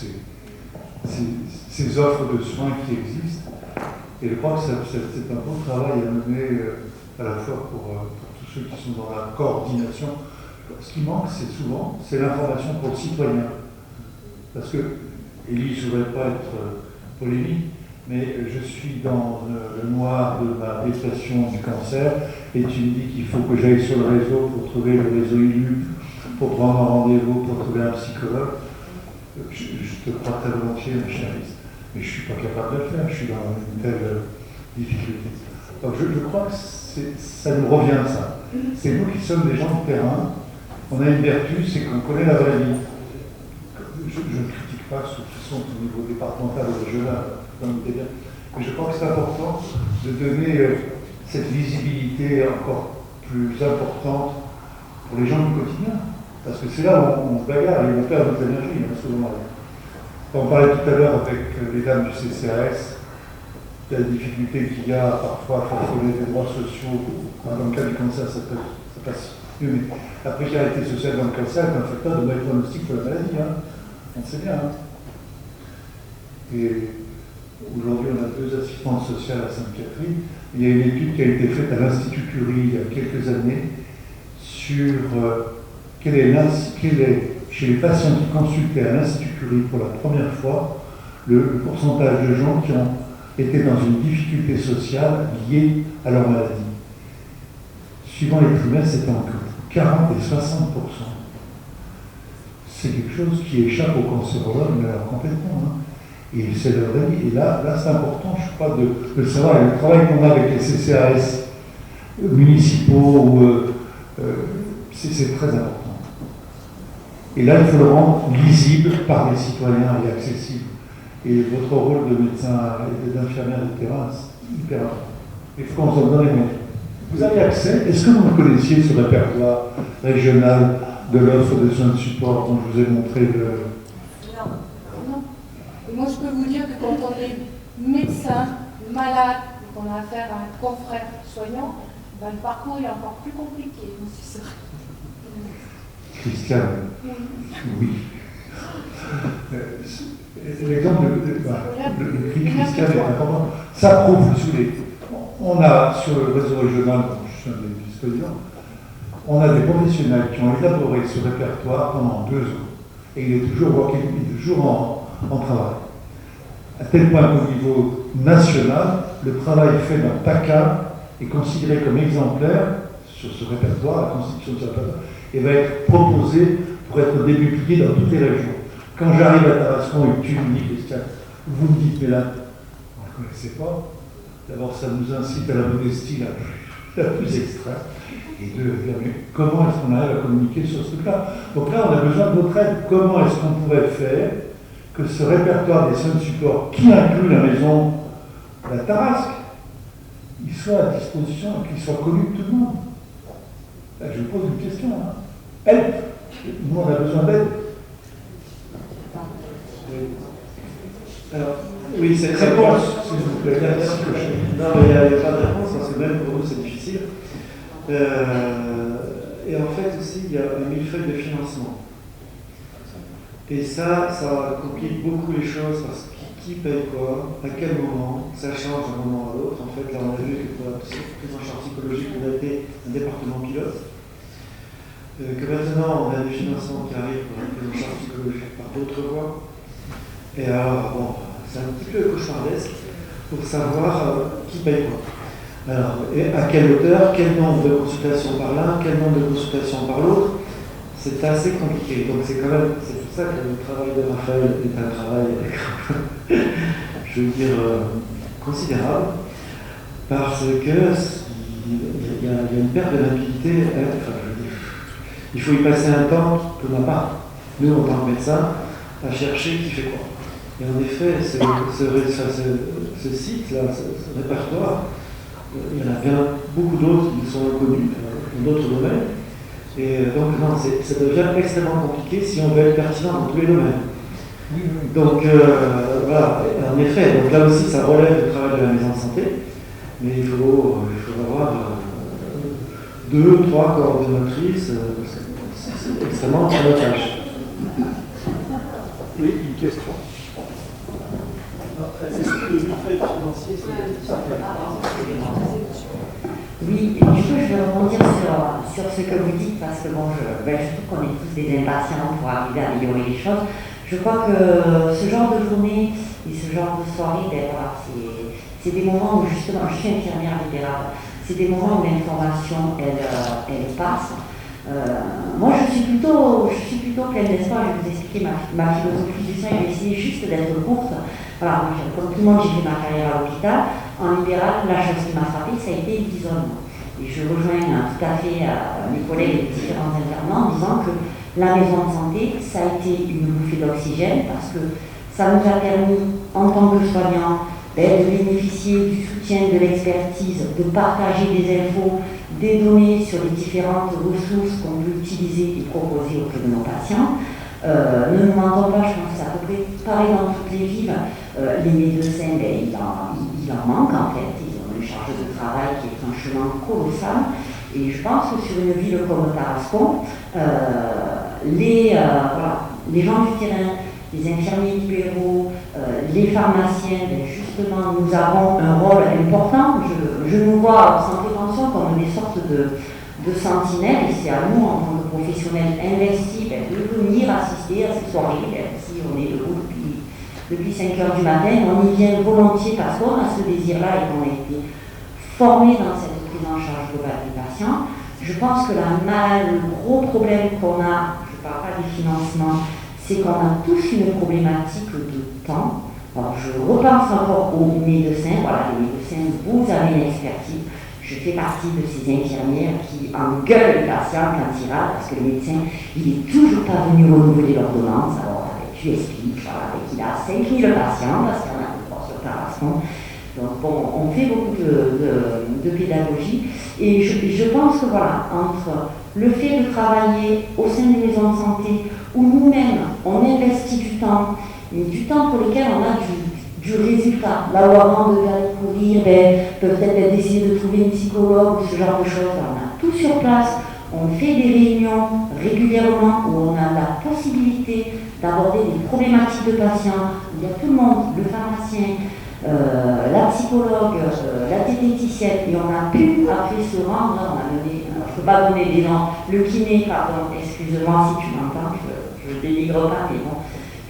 ces offres de soins qui existent. Et je crois que c'est un beau travail à mener à la fois pour tous ceux qui sont dans la coordination. Ce qui manque, c'est l'information pour le citoyen. Parce que, Élie, je ne voudrais pas être polémique, mais je suis dans le noir de ma dépression du cancer, et tu me dis qu'il faut que j'aille sur le réseau pour trouver le réseau ILUC, pour prendre un rendez-vous, pour trouver un psychologue. Je te crois très volontiers, ma chérie. mais je ne suis pas capable de le faire, je suis dans une telle difficulté. Donc je crois que ça nous revient, ça. C'est nous qui sommes des gens de terrain. On a une vertu, c'est qu'on connaît la vraie vie. Je ne critique pas ceux qui sont au niveau départemental ou régional, mais je crois que c'est important de donner cette visibilité encore plus importante pour les gens du quotidien. Parce que c'est là où on se bagarre et on perd notre énergie, à ce moment-là. On parlait tout à l'heure avec les dames du CCAS, de la difficulté qu'il y a parfois à forcer des droits sociaux. Dans le cas du cancer, ça passe mieux, mais la précarité sociale dans le cancer est un facteur de diagnostic pour la maladie. Hein. On le sait bien. Hein. Et aujourd'hui, on a 2 assistantes sociales à Sainte-Catherine. Il y a une étude qui a été faite à l'Institut Curie il y a quelques années sur quel est, chez les patients qui consultaient à l'Institut Curie pour la première fois, le pourcentage de gens qui ont été dans une difficulté sociale liée à leur maladie. Suivant les trimestres, c'était entre 40 et 60%. C'est quelque chose qui échappe aux cancérologues, mais alors complètement. Hein. Et c'est leur vie. Et là c'est important, je crois, de le savoir. Et le travail qu'on a avec les CCAS municipaux, c'est très important. Et là, il faut le rendre lisible par les citoyens et accessible. Et votre rôle de médecin et d'infirmière de terrain, c'est hyper important. Il faut qu'on s'en donne les moyens. Vous avez accès, est-ce que vous connaissiez ce répertoire régional de l'offre de soins de support dont je vous ai montré le... Non. Et moi, je peux vous dire que quand on est médecin, malade, et qu'on a affaire à un confrère soignant, ben, le parcours est encore plus compliqué. C'est ça. Christiane, oui. L'exemple de Christiane est important. Ça prouve, on a sur le réseau régional, dont je suis un des vice-présidents, on a des professionnels qui ont élaboré ce répertoire pendant 2 ans. Et il est toujours working, il est toujours en travail. À tel point qu'au niveau national, le travail fait dans PACA est considéré comme exemplaire sur ce répertoire, la constitution de ce répertoire, et va être proposé pour être démultiplié dans toutes les régions. Quand j'arrive à Tarascon et que tu me dis, Christian, vous me dites, mais là, on ne le connaissait pas. D'abord, ça nous incite à la modestie la plus extrême. Et de dire, mais comment est-ce qu'on arrive à communiquer sur ce truc-là? Donc là, on a besoin de votre aide. Comment est-ce qu'on pourrait faire que ce répertoire des soins de support, qui inclut la maison, la Tarasque, il soit à disposition et qu'il soit connu de tout le monde? Là, je vous pose une question. Hein. Aide. Nous, on a besoin d'aide. Alors, oui, c'est très réponse, s'il vous plaît. Non, mais il n'y a pas de réponse, parce que même pour nous, c'est difficile. Et en fait, aussi, il y a un millefeuille de financement. Et ça complique beaucoup les choses, parce que qui paye quoi, à quel moment, ça change d'un moment à l'autre. En fait, là, on a vu que pour la prise en charge psychologique, on a été un département pilote. Que maintenant, on a des financements qui arrivent pour la prise en charge psychologique par d'autres voies. Et alors, bon, c'est un petit peu cauchemardesque pour savoir qui paye quoi. Alors, et à quelle hauteur, quel nombre de consultations par l'un, quel nombre de consultations par l'autre, c'est assez compliqué. Donc c'est pour ça que le travail de Raphaël est un travail, je veux dire, considérable, parce que il y a une perte de limpidité. Il faut y passer un temps qu'on n'a pas, nous en tant que médecins, à chercher qui fait quoi. Et en effet, ce site-là, ce répertoire, il y en a bien beaucoup d'autres qui sont inconnus dans d'autres domaines. Et donc, non, ça devient extrêmement compliqué si on veut être pertinent dans tous les domaines. Donc, voilà, en effet, donc là aussi, ça relève du travail de la maison de santé, mais il faut avoir 2, 3 coordonnatrices, c'est extrêmement chronophage. Oui, une question. Oui, du coup, je vais rebondir sur ce que vous dites, parce que bon, je trouve qu'on est tous des impatients pour arriver à améliorer les choses. Je crois que ce genre de journée et ce genre de soirée, voilà, c'est des moments où justement, je suis infirmière libérale, c'est des moments où l'information, elle passe. Moi, je suis plutôt pleine d'espoir. Je vais vous expliquer ma philosophie du soin. Je vais essayer juste d'être courte. Voilà, comme tout le monde, j'ai fait ma carrière à l'hôpital. En libéral, la chose qui m'a frappée, ça a été l'isolement. Et je rejoins tout à fait mes collègues et différents intervenants en disant que la maison de santé, ça a été une bouffée d'oxygène parce que ça nous a permis, en tant que soignants, de bénéficier du soutien, de l'expertise, de partager des infos, des données sur les différentes ressources qu'on peut utiliser et proposer auprès de nos patients. Ne nous mentons pas, je pense que c'est à peu près pareil dans toutes les villes. Les médecins, il en manque en fait, ils ont une charge de travail qui est franchement colossale. Et je pense que sur une ville comme Tarascon, les gens du terrain, les infirmiers libéraux, les pharmaciens, justement, nous avons un rôle important. Je nous vois sans prétention comme des sortes de sentinelles, et c'est à nous, en tant que professionnels investis, de venir assister à ces soirées. Si on est debout depuis 5 heures du matin, on y vient volontiers parce qu'on a ce désir-là et qu'on a été formés dans cette prise en charge globale des patients. Je pense que le gros problème qu'on a, je ne parle pas des financements, c'est qu'on a tous une problématique de temps. Alors, je repense encore aux médecins. Voilà, les médecins, vous avez une expertise. Je fais partie de ces infirmières qui engueulent les patients quand ils râlent parce que le médecin, il n'est toujours pas venu renouveler l'ordonnance. Alors, tu expliques, voilà, il a 5000 patients parce qu'il y en a pour ce opération. Donc, bon, on fait beaucoup de pédagogie. Et je pense que, voilà, entre le fait de travailler au sein des maisons de santé, où nous-mêmes, on investit du temps pour lequel on a du résultat. Là où avant on devait aller courir, peut-être d'essayer de trouver une psychologue ou ce genre de choses, on a tout sur place, on fait des réunions régulièrement où on a la possibilité d'aborder des problématiques de patients. Il y a tout le monde, le pharmacien, la psychologue, la diététicienne, et on a pu après se rendre, on a donné, je ne peux pas donner des noms, le kiné, pardon, excuse-moi si tu m'entends, je ne dénigre pas, mais bon,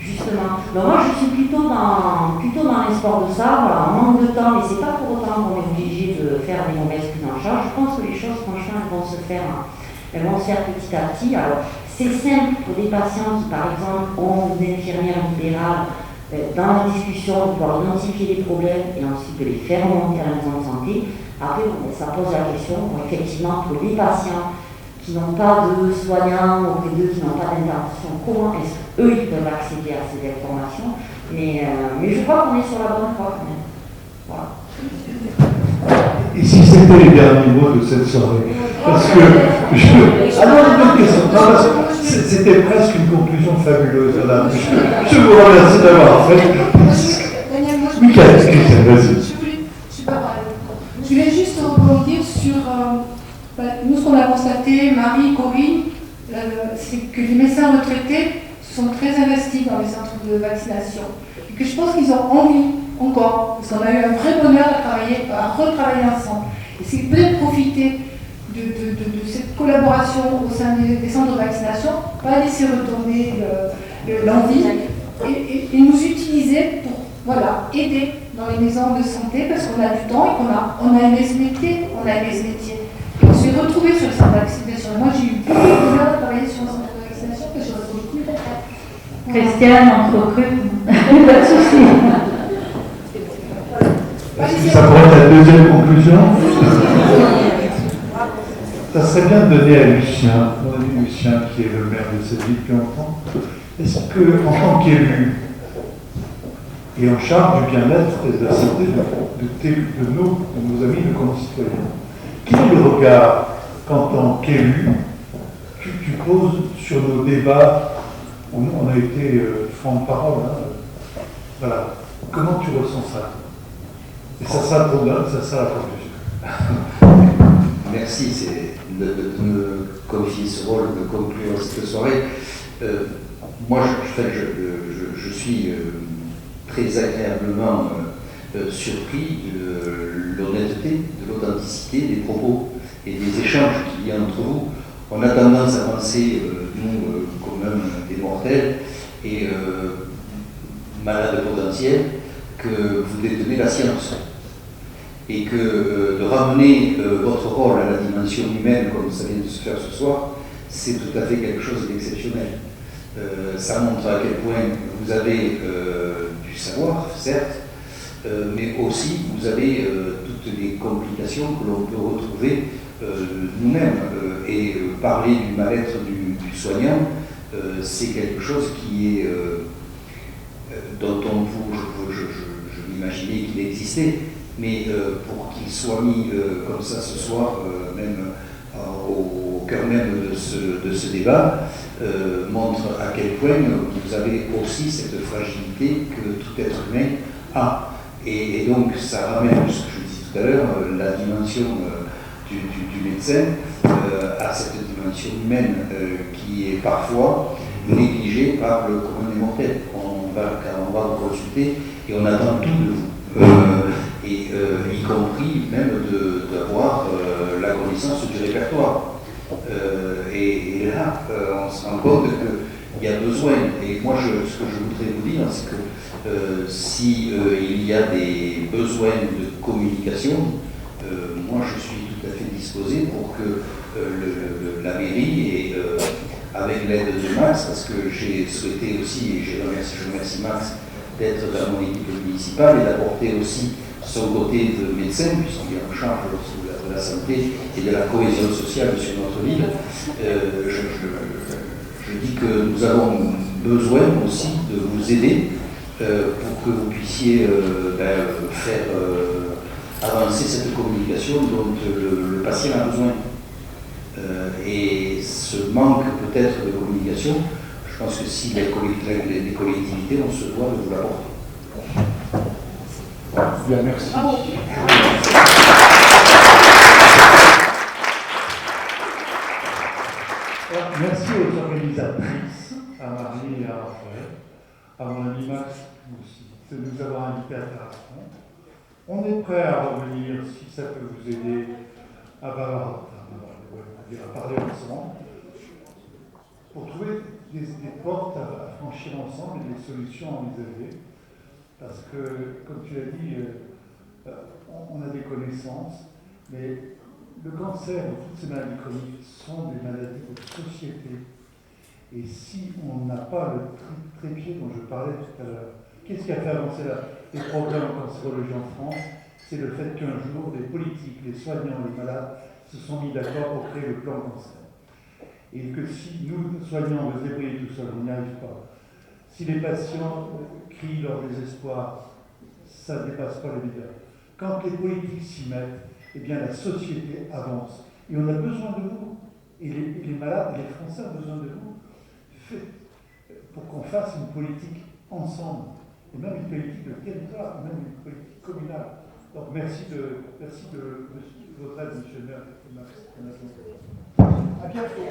justement. Donc moi je suis plutôt dans l'espoir de ça, voilà, on manque de temps, mais c'est pas pour autant qu'on est obligé de faire des mauvaises prises en charge. Je pense que les choses, franchement, elles vont se faire petit à petit. Alors, c'est simple pour des patients qui, par exemple, ont une infirmière libérale, dans la discussion, de pouvoir identifier les problèmes et ensuite de les faire remonter à la maison de santé. Après, ça pose la question, effectivement, pour les patients qui n'ont pas de soignants auprès d'eux, qui n'ont pas d'intervention, comment est-ce qu'eux, ils peuvent accéder à ces informations. Mais je crois qu'on est sur la bonne voie quand même. Voilà. Et si c'était les derniers mots de cette soirée? Parce que c'était presque une conclusion fabuleuse. Voilà. Je vous remercie d'avoir fait. Michael, vas-y. Je voulais juste rebondir sur nous, ce qu'on a constaté, Marie, Corinne, c'est que les médecins retraités sont très investis dans les centres de vaccination. Et que je pense qu'ils ont envie encore, parce qu'on a eu un vrai bonheur à retravailler ensemble. Et c'est peut-être profiter de cette collaboration au sein des centres de vaccination, pas laisser retourner l'envie et nous utiliser pour aider dans les maisons de santé parce qu'on a du temps et qu'on a aimé ce métier, Et on s'est retrouvés sur le centre de vaccination. Moi, j'ai eu beaucoup de bonheur de travailler sur le centre de vaccination parce que je retrouve plus de retraite. Christiane, entre pas de souci. Est-ce que ça pourrait être la deuxième conclusion? Ça serait bien de donner à Lucien, mon ami Lucien, qui est le maire de cette ville depuis longtemps. Est-ce que, en tant qu'élu, et en charge du bien-être et de la santé de nos amis, de concitoyens, quel est le regard qu'en tant qu'élu, tu poses sur nos débats? On a été franc de parole. Voilà. Comment tu ressens ça? Et ça sera la conclusion. Merci de me confier ce rôle de conclure cette soirée. Moi, je suis très agréablement surpris de l'honnêteté, de l'authenticité des propos et des échanges qu'il y a entre vous. On a tendance à penser, nous, quand même des mortels et malades potentiels, que vous détenez la science. Et que de ramener votre rôle à la dimension humaine, comme ça vient de se faire ce soir, c'est tout à fait quelque chose d'exceptionnel. Ça montre à quel point vous avez du savoir, certes, mais aussi vous avez toutes les complications que l'on peut retrouver nous-mêmes. Et parler du mal-être du soignant, c'est quelque chose qui est dont je m'imaginais qu'il existait, mais pour qu'il soit mis comme ça ce soir, même au cœur même de ce débat, montre à quel point vous avez aussi cette fragilité que tout être humain a. Et donc ça ramène ce que je disais tout à l'heure, la dimension du médecin à cette dimension humaine qui est parfois négligée par le commun des mortels. Quand on va vous consulter et on attend tout de vous, y compris même d'avoir la connaissance du répertoire. Et là, on se rend compte qu'il y a besoin, et moi ce que je voudrais vous dire, c'est que si il y a des besoins de communication, moi je suis tout à fait disposé pour que la mairie, et avec l'aide de Max, parce que j'ai souhaité aussi, et je remercie Max d'être dans mon équipe municipale et d'apporter aussi son côté de médecin, puisqu'il est en charge de la santé et de la cohésion sociale sur notre ville. Je dis que nous avons besoin aussi de vous aider pour que vous puissiez faire avancer cette communication dont le patient a besoin. Et ce manque peut-être de communication, je pense que si les collectivités, on se doit de vous l'apporter. Bien, merci. Merci aux organisatrices, à Marie et à Raphaël, à mon ami Max aussi, de nous avoir invités à Tarascon. On est prêt à revenir, si ça peut vous aider, à parler ensemble, pour trouver des portes à franchir ensemble et des solutions à envisager. Parce que, comme tu l'as dit, on a des connaissances, mais le cancer ou toutes ces maladies chroniques sont des maladies de société. Et si on n'a pas le trépied dont je parlais tout à l'heure, qu'est-ce qui a fait avancer les problèmes en cancérologie en France? C'est le fait qu'un jour, les politiques, les soignants, les malades se sont mis d'accord pour créer le plan cancer. Et que si nous, soignants, on veut se débrouiller tout seul, on n'y arrive pas. Si les patients crient leur désespoir, ça ne dépasse pas les médias. Quand les politiques s'y mettent, eh bien la société avance. Et on a besoin de vous. Et les malades, les Français ont besoin de vous. Pour qu'on fasse une politique ensemble. Et même une politique de territoire, même une politique communale. Donc merci de votre aide, monsieur le maire. À bientôt.